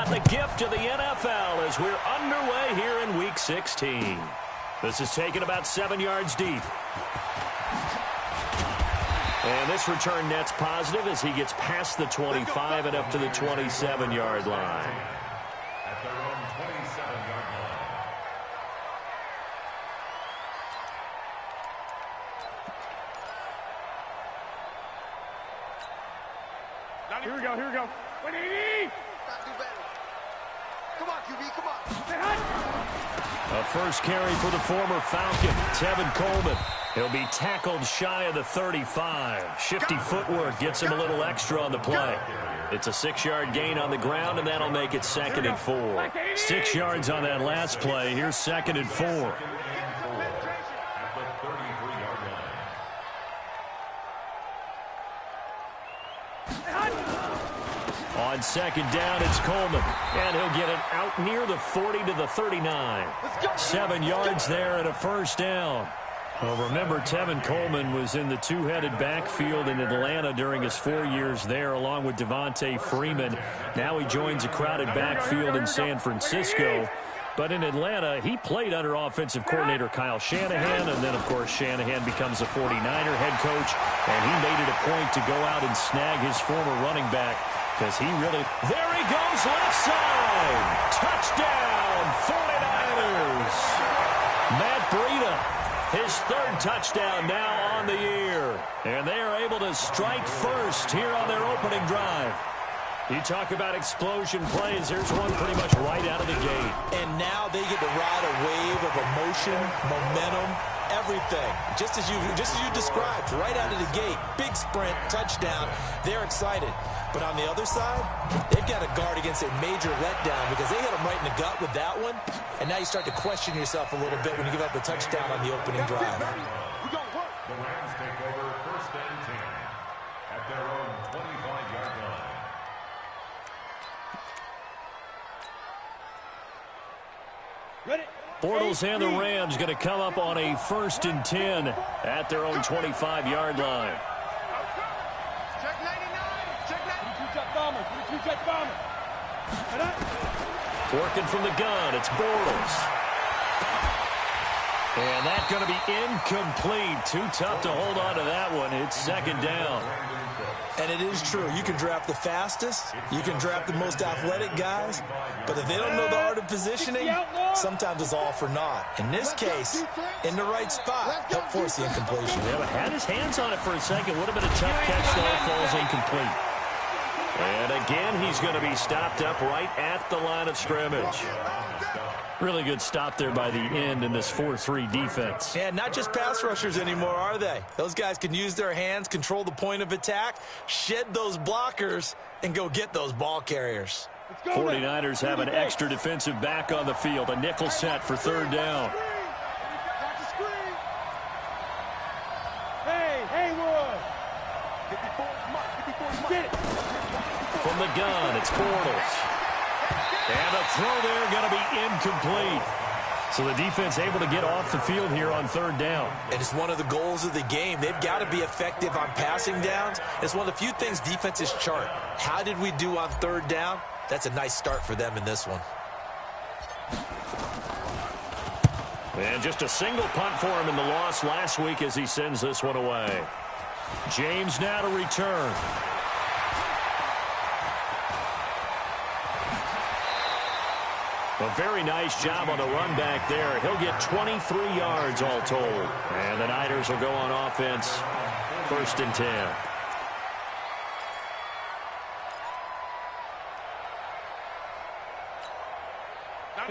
got the gift of the NFL as we're underway here in Week 16. This is taken about 7 yards deep. And this return net's positive as he gets past the 25 and up to the 27-yard line. At their own 27-yard line. Here we go, here we go. 180! Gotta do better. Come on, QB, come on. A first carry for the former Falcon, Tevin Coleman. He'll be tackled shy of the 35. Shifty footwork gets him a little extra on the play. It's a 6-yard gain on the ground, and that'll make it 2nd and 4. 6 yards on that last play. Here's 2nd and 4. On 2nd down, it's Coleman, and he'll get it out near the 40 to the 39. 7 yards there and a first down. Well, remember, Tevin Coleman was in the two-headed backfield in Atlanta during his 4 years there, along with Devontae Freeman. Now he joins a crowded backfield in San Francisco. But in Atlanta, he played under offensive coordinator Kyle Shanahan, and then, of course, Shanahan becomes a 49er head coach, and he made it a point to go out and snag his former running back because he really... There he goes, left side! Touchdown, 49ers! Matt Breida. His 3rd touchdown now on the year. And they are able to strike first here on their opening drive. You talk about explosion plays. Here's one pretty much right out of the gate. And now they get to ride a wave of emotion, momentum, everything. Just as you described, right out of the gate. Big sprint, touchdown. They're excited. But on the other side, they've got to guard against a major letdown because they hit them right in the gut with that one. And now you start to question yourself a little bit when you give up the touchdown on the opening drive. The Rams take over 1st and 10 at their own 25-yard line. Bortles and the Rams going to come up on a 1st and 10 at their own 25-yard line. Check 99. Check 99. Working from the gun, it's Bortles. And that's going to be incomplete. Too tough to hold on to that one. It's 2nd down. And it is true. You can draft the fastest. You can draft the most athletic guys. But if they don't know the art of positioning, sometimes it's all for naught. In this case, in the right spot, help force the incompletion. Yeah, but had his hands on it for a second. Would have been a tough catch, though. It falls incomplete. And again, he's going to be stopped up right at the line of scrimmage. Really good stop there by the end in this 4-3 defense. Yeah, not just pass rushers anymore, are they? Those guys can use their hands, control the point of attack, shed those blockers, and go get those ball carriers. 49ers have an extra defensive back on the field. A nickel set for 3rd down. From the gun, it's Bortles. And the throw there going to be incomplete. So the defense able to get off the field here on 3rd down. And it's one of the goals of the game. They've got to be effective on passing downs. It's one of the few things defenses chart. How did we do on 3rd down? That's a nice start for them in this one. And just a single punt for him in the loss last week as he sends this one away. James now to return. A very nice job on the run back there. He'll get 23 yards all told. And the Niners will go on offense. 1st and 10.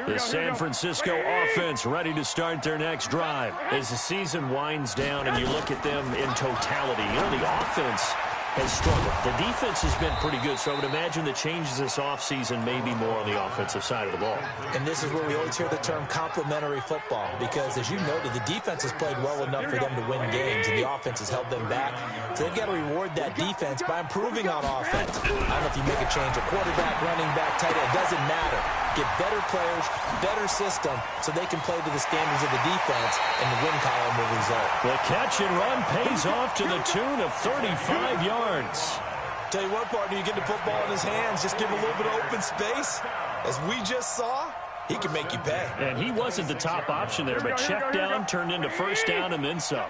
The San Francisco offense ready to start their next drive. As the season winds down and you look at them in totality, you know, the offense has struggled. The defense has been pretty good, so I would imagine the changes this offseason may be more on the offensive side of the ball. And this is where we always hear the term complementary football, because as you noted, the defense has played well enough for them to win games, and the offense has held them back. So they've got to reward that defense by improving on offense. I don't know if you make a change, a quarterback, running back, tight end, it doesn't matter. Get better players, better system, so they can play to the standards of the defense, and the win column will result. The catch and run pays off to the tune of 35 yards. Tell you what, partner, you get the football in his hands, just give him a little bit of open space. As we just saw, he can make you pay. And he wasn't the top option there, but check down turned into first down and then some.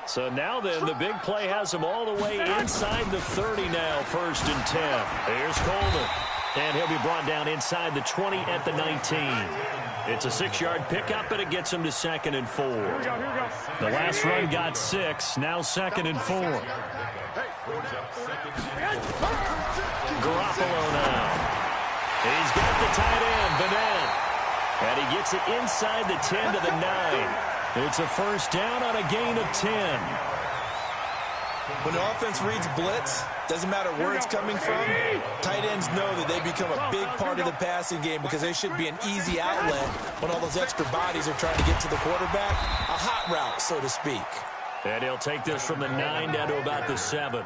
So now then, the big play has him all the way inside the 30 now, 1st and 10. Here's Coleman. And he'll be brought down inside the 20 at the 19. It's a 6-yard pickup, and it gets him to 2nd and 4. The last run got 6, now 2nd and 4. Garoppolo now. He's got the tight end, Vanette. And he gets it inside the 10 to the 9. It's a first down on a gain of 10. When the offense reads blitz, doesn't matter where it's coming from, tight ends know that they become a big part of the passing game because they should be an easy outlet when all those extra bodies are trying to get to the quarterback. A hot route, so to speak. And he'll take this from the 9 down to about the 7.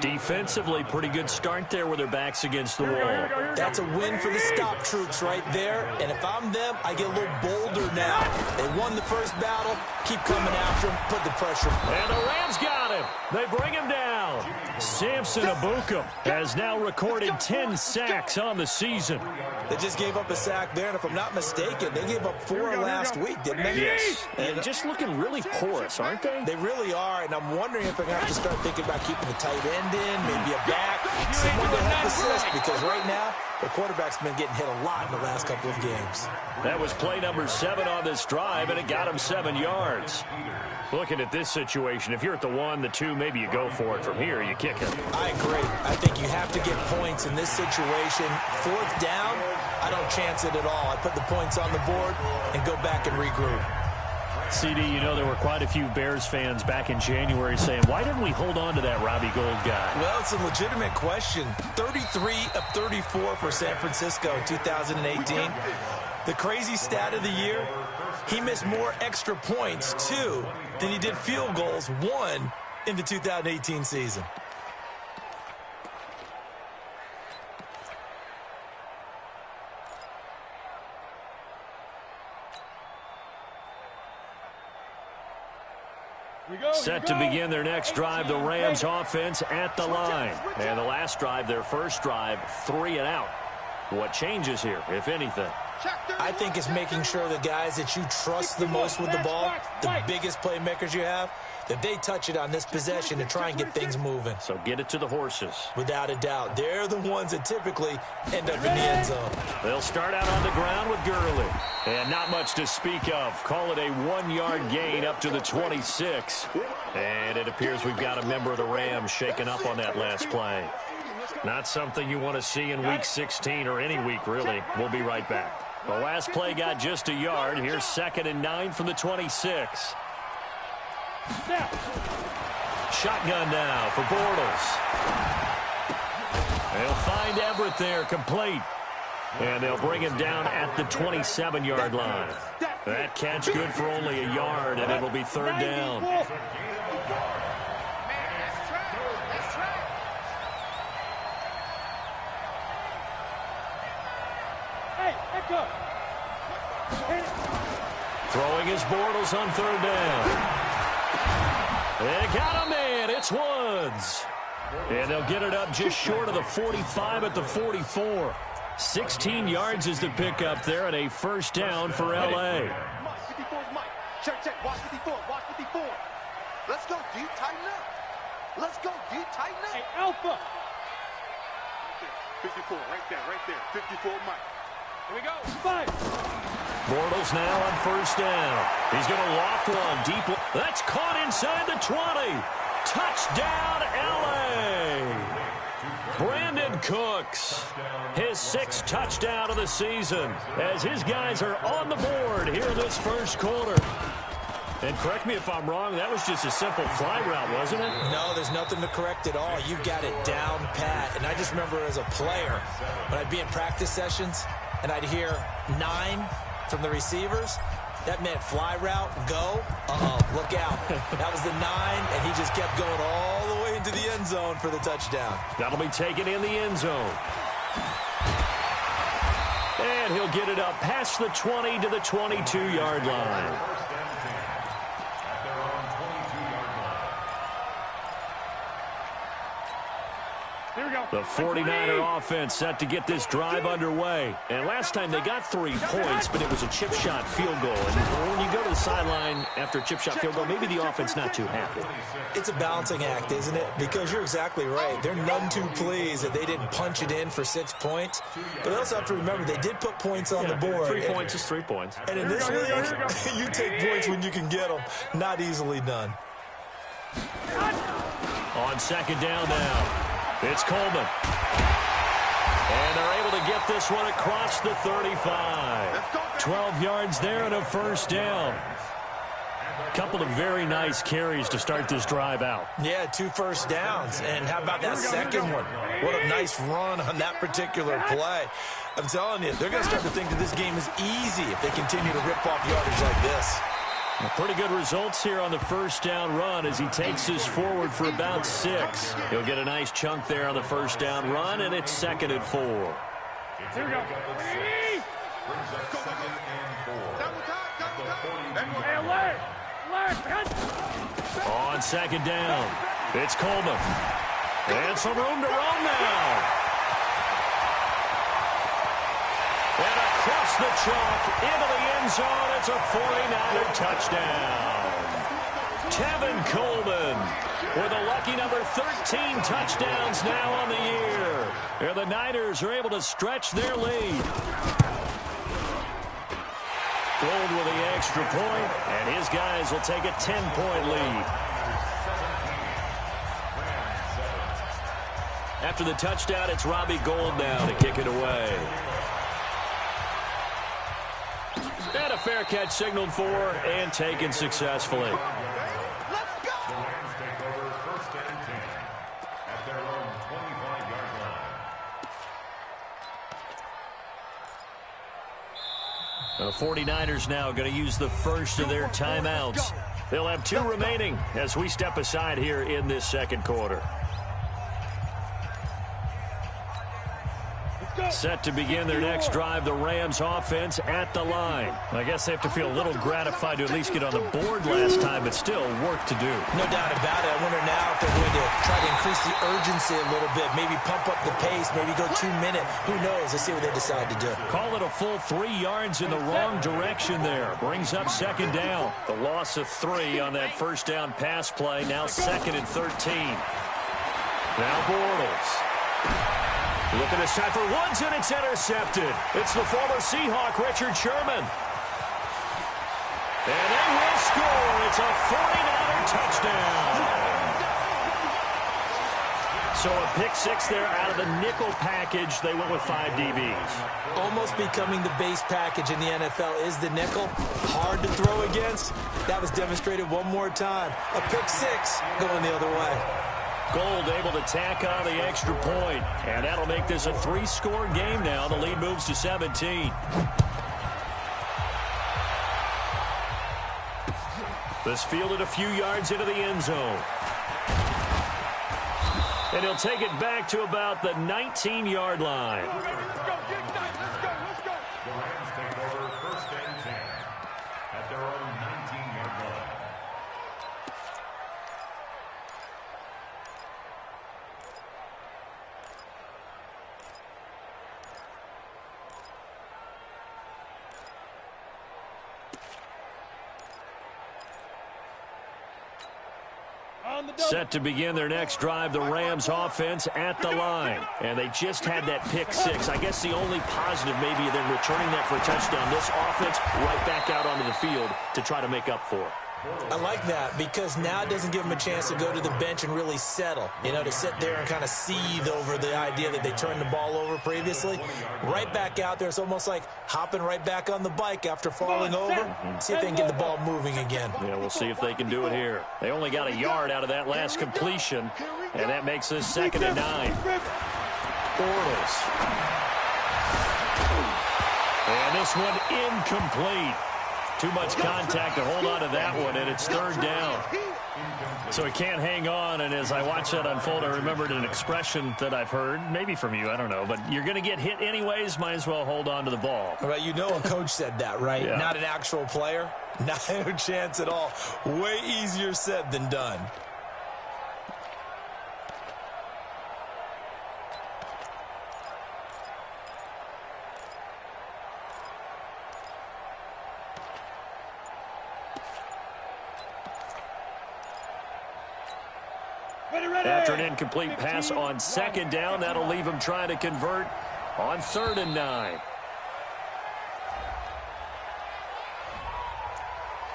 Defensively, pretty good start there with their backs against the wall. That's a win for the stop troops right there. And if I'm them, I get a little bolder now. They won the first battle. Keep coming after him. Put the pressure. And the Rams got him. They bring him down. Samson Ebukam has now recorded 10 sacks on the season. They just gave up a sack there, and if I'm not mistaken, they gave up 4 last week, didn't they? Yes. And just looking really porous, aren't they? They really are, and I'm wondering if I'm going to have to start thinking about keeping the tight end in, maybe a back, someone to help assist, because right now, the quarterback's been getting hit a lot in the last couple of games. That was play number 7 on this drive, and it got him 7 yards. Looking at this situation, if you're at the 1, the 2, maybe you go for it. From here, you kick it. I agree. I think you have to get points in this situation. 4th down, I don't chance it at all. I put the points on the board and go back and regroup. CD, you know there were quite a few Bears fans back in January saying, why didn't we hold on to that Robbie Gould guy? Well, it's a legitimate question. 33 of 34 for San Francisco in 2018. The crazy stat of the year, he missed more extra points, 2, than he did field goals, 1, in the 2018 season. Set to begin their next drive, the Rams offense at the line. And the last drive, their first drive, 3 and out. What changes here, if anything? I think it's making sure the guys that you trust the most with the ball, the biggest playmakers you have, that they touch it on this possession to try and get things moving. So get it to the horses. Without a doubt. They're the ones that typically end up in the end zone. They'll start out on the ground with Gurley. And not much to speak of. Call it a 1-yard gain up to the 26. And it appears we've got a member of the Rams shaken up on that last play. Not something you want to see in Week 16 or any week, really. We'll be right back. The last play got just a yard. Here's 2nd and 9 from the 26. Shotgun now for Bortles. They'll find Everett there, complete. And they'll bring him down at the 27-yard line. That catch good for only a yard, and it'll be 3rd down. Throwing his Bortles on 3rd down. They got a man. It's Woods. And they'll get it up just short of the 45 at the 44. 16 yards is the pickup there, and a first down for L.A. Check, check. Watch 54. Watch 54. Let's go, D. Tighten up. Let's go, D. Tighten up. Hey, Alpha. 54, right there. 54, Mike. Here we go. 5. Bortles now on first down. He's going to loft one deep. That's caught inside the 20. Touchdown, L.A. Brandon Cooks, his 6th touchdown of the season, as his guys are on the board here in this first quarter. And correct me if I'm wrong, that was just a simple fly route, wasn't it? No, there's nothing to correct at all. You've got it down pat. And I just remember as a player, when I'd be in practice sessions, and I'd hear 9 from the receivers, that meant fly route, go, look out. That was the 9, and he just kept going all the way into the end zone for the touchdown. That'll be taken in the end zone. And he'll get it up past the 20 to the 22-yard line. The 49er offense set to get this drive underway. And last time they got 3 points, but it was a chip shot field goal. And when you go to the sideline after a chip shot field goal, maybe the offense not too happy. It's a balancing act, isn't it? Because you're exactly right. They're none too pleased that they didn't punch it in for 6 points. But they also have to remember they did put points on the board. 3 points is 3 points. And in this league, you take points when you can get them. Not easily done. On second down now. It's Coleman. And they're able to get this one across the 35. 12 yards there and a first down. Couple of very nice carries to start this drive out. Yeah, 2 first downs. And how about that second one? What a nice run on that particular play. I'm telling you, they're going to start to think that this game is easy if they continue to rip off yardage like this. Pretty good results here on the first down run as he takes us forward for about 6. He'll get a nice chunk there on the first down run, and it's 2nd and 4. Here we go. On second down, it's Coleman. And some room to run now. And across the chalk, into the end zone, it's a 49er touchdown. Tevin Coleman with a lucky number 13 touchdowns now on the year. And the Niners are able to stretch their lead. Gold with the extra point, and his guys will take a 10-point lead. After the touchdown, it's Robbie Gould now to kick it away. And a fair catch signaled for and taken successfully. Let's go! The Rams take over 1st and 10 at their own 25-yard line. The 49ers now going to use the first of their timeouts. They'll have 2 remaining as we step aside here in this second quarter. Set to begin their next drive, the Rams offense at the line. I guess they have to feel a little gratified to at least get on the board last time, but still work to do. No doubt about it. I wonder now if they're going to try to increase the urgency a little bit, maybe pump up the pace, maybe go 2 minute. Who knows? Let's see what they decide to do. Call it a full 3 yards in the wrong direction there. Brings up second down. The loss of 3 on that first down pass play. Now 2nd and 13. Now Bortles. Looking this time for Woods, and it's intercepted. It's the former Seahawk, Richard Sherman. And they will score. It's a 49er touchdown. So a pick 6 there out of the nickel package. They went with 5 DBs. Almost becoming the base package in the NFL is the nickel. Hard to throw against. That was demonstrated one more time. A pick 6 going the other way. Gould able to tack on the extra point, and that'll make this a 3-score game now. The lead moves to 17. This fielded a few yards into the end zone. And he'll take it back to about the 19-yard line. The Rams take over 1st and 10 at their own 19-yard line. Set to begin their next drive, the Rams offense at the line. And they just had that pick 6. I guess the only positive maybe them returning that for a touchdown. This offense right back out onto the field to try to make up for it. I like that because now it doesn't give them a chance to go to the bench and really settle. You know, to sit there and kind of seethe over the idea that they turned the ball over previously. Right back out there. It's almost like hopping right back on the bike after falling over. See if they can get the ball moving again. Yeah, we'll see if they can do it here. They only got a yard out of that last completion, and that makes this 2nd and 9. Bortles. And this one incomplete. Too much contact to hold on to that one, and it's 3rd down. So he can't hang on, and as I watch that unfold, I remembered an expression that I've heard, maybe from you, I don't know, but you're going to get hit anyways, might as well hold on to the ball. All right, you know a coach said that, right? Yeah. Not an actual player. Not a chance at all. Way easier said than done. After an incomplete pass on second down, that'll leave him trying to convert on 3rd and 9.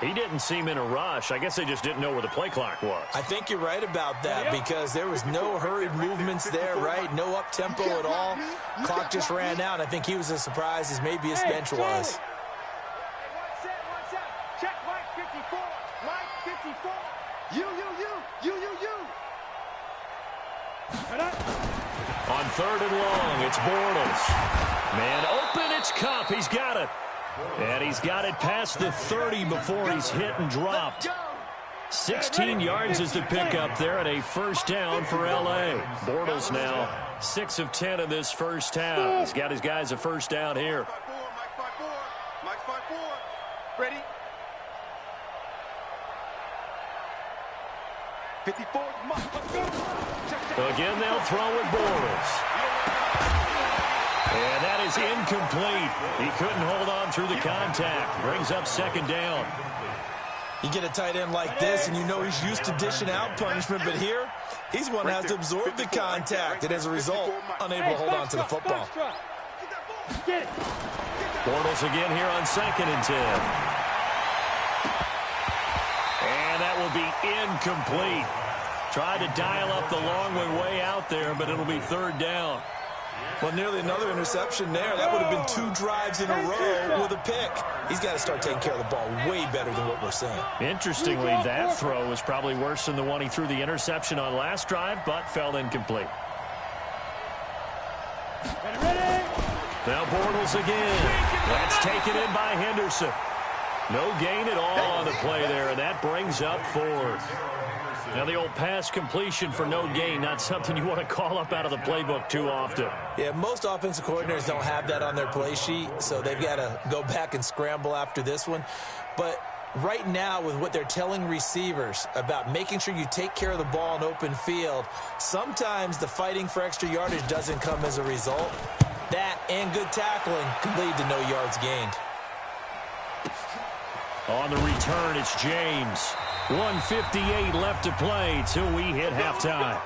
He didn't seem in a rush. I guess they just didn't know where the play clock was. I think you're right about that because there was no hurried movements there, right? No up-tempo at all. Clock just ran out. I think he was as surprised as maybe his bench was. Check Mike 54. Mike 54. You. On 3rd and long, it's Bortles. Man open, it's Kupp. He's got it. And he's got it past the 30 before he's hit and dropped. 16 yards is the pickup there and a first down for L.A. Bortles now 6 of 10 in this first half. He's got his guys a first down here. Mike 5-4. Ready? 54. Again, they'll throw it Bortles. And that is incomplete. He couldn't hold on through the contact. Brings up second down. You get a tight end like this, and you know he's used to dishing out punishment, but here, he's one that has to absorb the contact, and as a result, unable to hold on to the football. Bortles again here on 2nd and 10. And that will be incomplete. Tried to dial up the long way out there, but it'll be 3rd down. Well, nearly another interception there. That would have been 2 drives in a row with a pick. He's got to start taking care of the ball way better than what we're seeing. Interestingly, that throw was probably worse than the one he threw the interception on last drive, but fell incomplete. Now Bortles again. That's taken in by Henderson. No gain at all on the play there, and that brings up 4th. Now the old pass completion for no gain, not something you want to call up out of the playbook too often. Yeah, most offensive coordinators don't have that on their play sheet, so they've got to go back and scramble after this one. But right now, with what they're telling receivers about making sure you take care of the ball in open field, sometimes the fighting for extra yardage doesn't come as a result. That and good tackling can lead to no yards gained. On the return, it's James. 1:58 left to play till we hit halftime.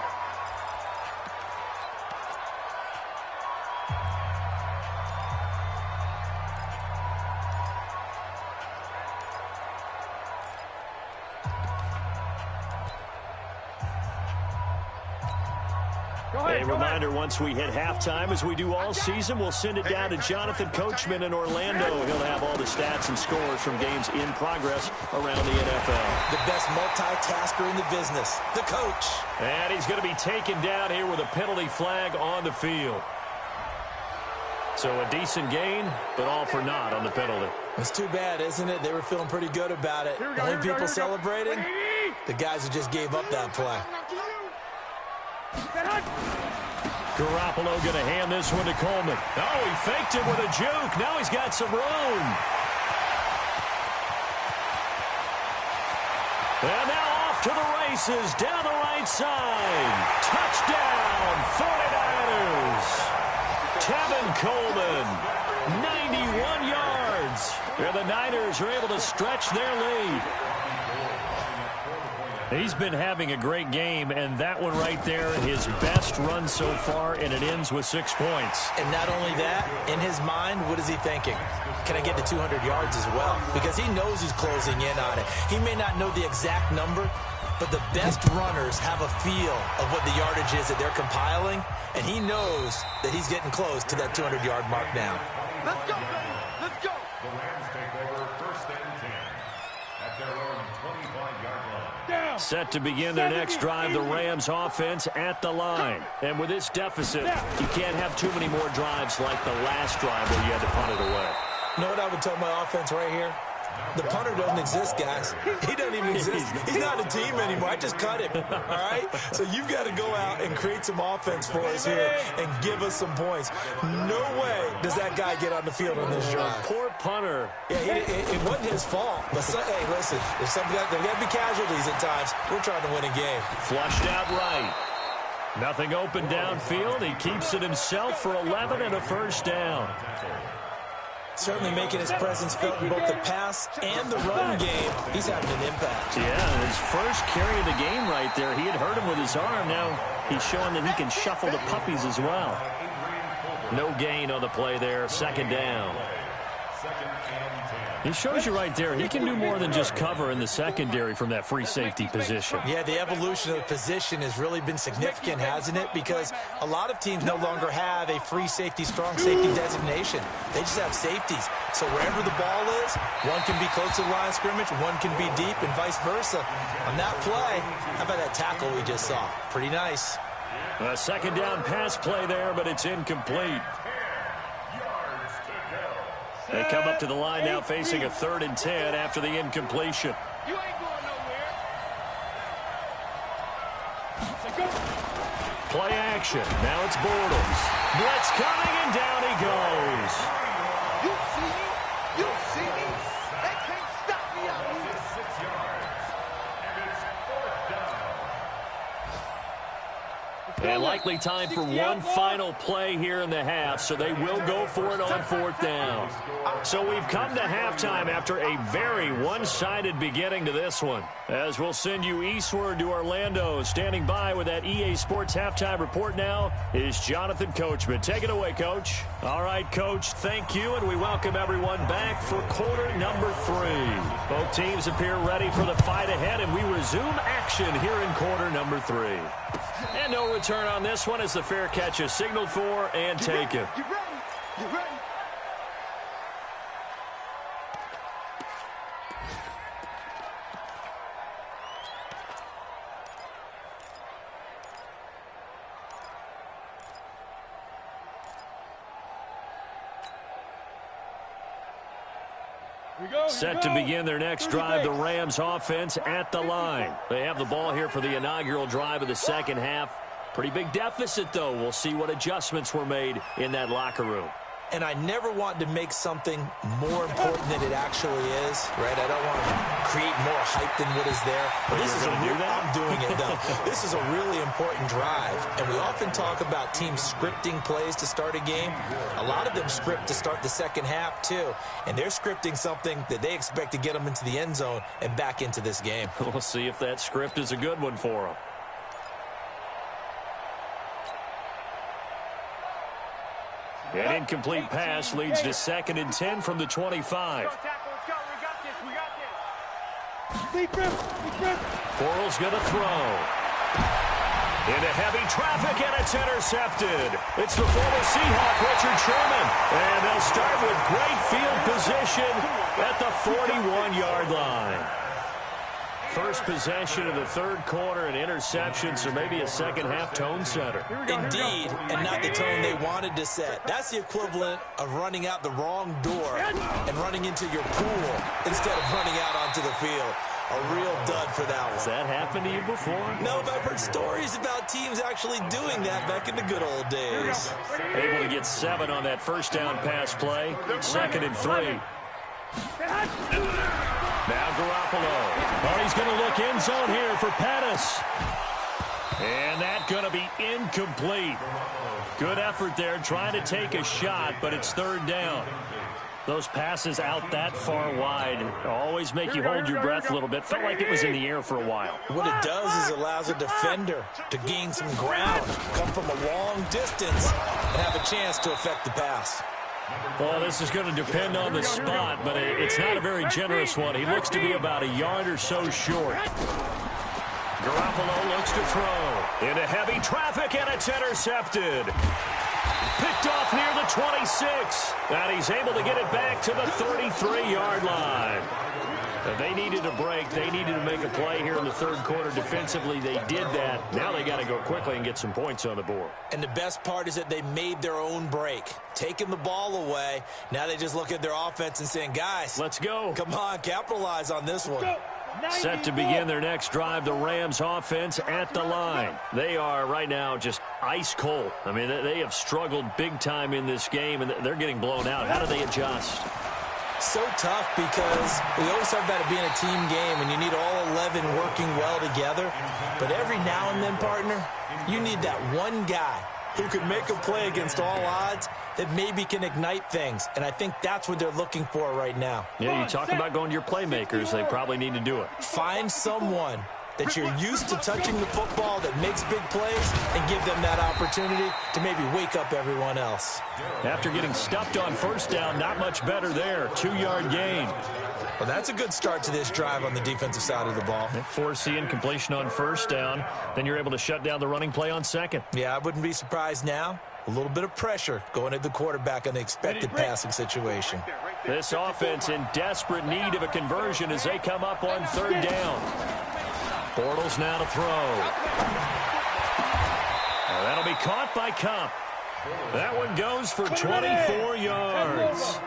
A reminder, once we hit halftime, as we do all season, we'll send it down to Jonathan Coachman in Orlando. He'll have all the stats and scores from games in progress around the NFL. The best multitasker in the business, the coach. And he's going to be taken down here with a penalty flag on the field. So a decent gain, but all for naught on the penalty. It's too bad, isn't it? They were feeling pretty good about it. The only people celebrating, the guys who just gave up that play. Garoppolo going to hand this one to Coleman. Oh, he faked it with a juke. Now he's got some room. And now off to the races down the right side. Touchdown, 49ers. Tevin Coleman, 91 yards. And the Niners are able to stretch their lead. He's been having a great game, and that one right there, his best run so far, and it ends with 6 points. And not only that, in his mind, what is he thinking? Can I get to 200 yards as well? Because he knows he's closing in on it. He may not know the exact number, but the best runners have a feel of what the yardage is that they're compiling, and he knows that he's getting close to that 200-yard mark now. Let's go, baby. Let's go. The Rams take over 1st and 10 at their own 25-yard line. Set to begin their next drive, the Rams offense at the line. And with this deficit, you can't have too many more drives like the last drive where you had to punt it away. You know what I would tell my offense right here? The punter doesn't exist, guys. He doesn't even exist. He's not a team anymore. I just cut him, all right? So you've got to go out and create some offense for us here and give us some points. No way does that guy get on the field on this drive. Poor punter. Yeah, it wasn't his fault. But, hey, listen, there's got to be casualties at times. We're trying to win a game. Flushed out right. Nothing open downfield. He keeps it himself for 11 and a first down. Certainly making his presence felt in both the pass and the run game. He's having an impact. Yeah, his first carry of the game right there. He had hurt him with his arm. Now he's showing that he can shuffle the puppies as well. No gain on the play there. Second down. He shows you right there, he can do more than just cover in the secondary from that free safety position. Yeah, the evolution of the position has really been significant, hasn't it? Because a lot of teams no longer have a free safety, strong safety designation. They just have safeties. So wherever the ball is, one can be close to the line of scrimmage, one can be deep, and vice versa. On that play, how about that tackle we just saw? Pretty nice. A second down pass play there, but it's incomplete. They come up to the line now facing a 3rd and 10 after the incompletion. You ain't going nowhere. Play action. Now it's Bortles. Blitz coming, and down he goes. You see me? You see me? They can't stop me out here. 6 yards. And it's 4th down. And likely time for one final play here in the half, so they will go for it on 4th down. So we've come to halftime after a very one-sided beginning to this one. As we'll send you eastward to Orlando. Standing by with that EA Sports halftime report now is Jonathan Coachman. Take it away, Coach. All right, Coach, thank you, and we welcome everyone back for quarter number 3. Both teams appear ready for the fight ahead, and we resume action here in quarter number 3. And no return on this one as the fair catch is signaled for and taken. You ready? You ready? Set to begin their next drive, the Rams offense at the line. They have the ball here for the inaugural drive of the second half. Pretty big deficit, though. We'll see what adjustments were made in that locker room. And I never want to make something more important than it actually is, right? I don't want to create more hype than what is there. But this is I'm doing it, though. This is a really important drive. And we often talk about teams scripting plays to start a game. A lot of them script to start the second half, too. And they're scripting something that they expect to get them into the end zone and back into this game. We'll see if that script is a good one for them. An incomplete pass leads to 2nd and 10 from the 25. Bortles going to throw. Into heavy traffic, and it's intercepted. It's the former Seahawk, Richard Sherman. And they'll start with great field position at the 41-yard line. First possession of the 3rd quarter, an interception, so maybe a second-half tone setter. Indeed, and not the tone they wanted to set. That's the equivalent of running out the wrong door and running into your pool instead of running out onto the field. A real dud for that one. Has that happened to you before? No, but I've heard stories about teams actually doing that back in the good old days. Able to get 7 on that first down pass play. 2nd and 3. Now Garoppolo. Oh, he's going to look end zone here for Pettis. And that's going to be incomplete. Good effort there trying to take a shot, but it's 3rd down. Those passes out that far wide always make you hold your breath a little bit. Felt like it was in the air for a while. What it does is it allows a defender to gain some ground, come from a long distance, and have a chance to affect the pass. Well, this is going to depend on the spot, but it's not a very generous one. He looks to be about a yard or so short. Garoppolo looks to throw. Into heavy traffic, and it's intercepted. Picked off near the 26. And he's able to get it back to the 33-yard line. They needed a break. They needed to make a play here in the 3rd quarter defensively. They did that. Now they got to go quickly and get some points on the board. And the best part is that they made their own break, taking the ball away. Now they just look at their offense and saying, guys, let's go. Come on, capitalize on this one. Set to begin their next drive, the Rams offense at the line. They are right now just ice cold. I mean, they have struggled big time in this game, and they're getting blown out. How do they adjust? So tough because we always talk about it being a team game and you need all 11 working well together. But every now and then, partner, you need that one guy who can make a play against all odds that maybe can ignite things. And I think that's what they're looking for right now. Yeah, you talk about going to your playmakers. They probably need to do it. Find someone that you're used to touching the football that makes big plays and give them that opportunity to maybe wake up everyone else. After getting stuffed on first down, not much better there. 2-yard gain. Well, that's a good start to this drive on the defensive side of the ball. Foresee completion on first down. Then you're able to shut down the running play on second. Yeah, I wouldn't be surprised now. A little bit of pressure going at the quarterback in the expected passing situation. This offense in desperate need of a conversion as they come up on third down. Bortles now to throw. Well, that'll be caught by Cup. That one goes for 24 yards.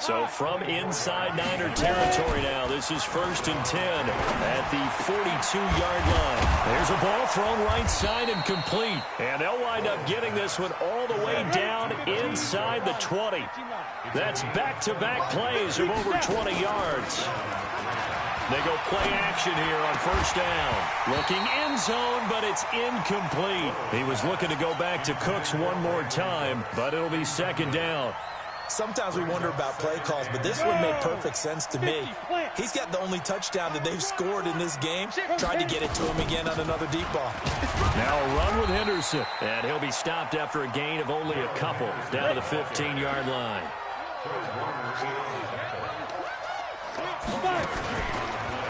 So from inside Niner territory now, this is 1st and 10 at the 42-yard line. There's a ball thrown right side and complete. And they'll wind up getting this one all the way down inside the 20. That's back-to-back plays of over 20 yards. They go play action here on first down. Looking end zone, but it's incomplete. He was looking to go back to Cooks one more time, but it'll be second down. Sometimes we wonder about play calls, but this one made perfect sense to me. He's got the only touchdown that they've scored in this game. Tried to get it to him again on another deep ball. Now a run with Henderson, and he'll be stopped after a gain of only a couple down to the 15-yard line.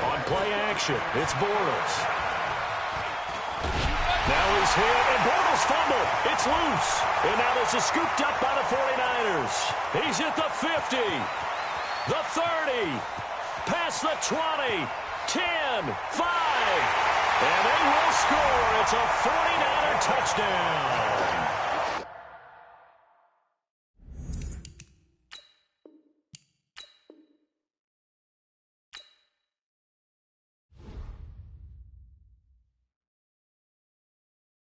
On play action, it's Bortles. Now he's hit, and Bortles fumble. It's loose. And now this is scooped up by the 49ers. He's at the 50, the 30, past the 20, 10, 5. And they will score. It's a 49er touchdown.